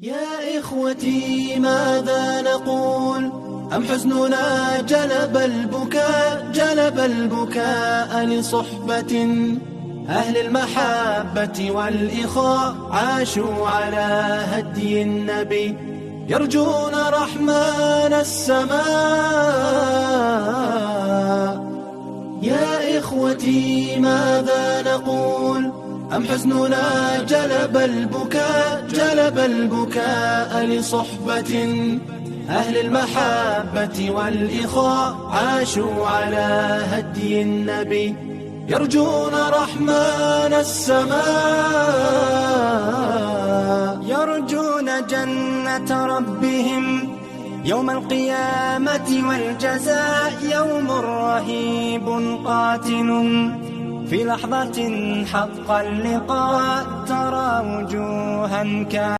يا إخوتي ماذا نقول أم حزننا جلب البكاء لصحبة أهل المحبة والإخاء عاشوا على هدي النبي يرجون رحمن السماء. يا إخوتي ماذا نقول أم حزننا جلب البكاء لصحبة أهل المحبة والإخاء عاشوا على هدي النبي يرجون رحمن السماء. يرجون جنة ربهم يوم القيامة والجزاء، يوم رهيب قاتل في لحظة حق اللقاء، ترى وجوها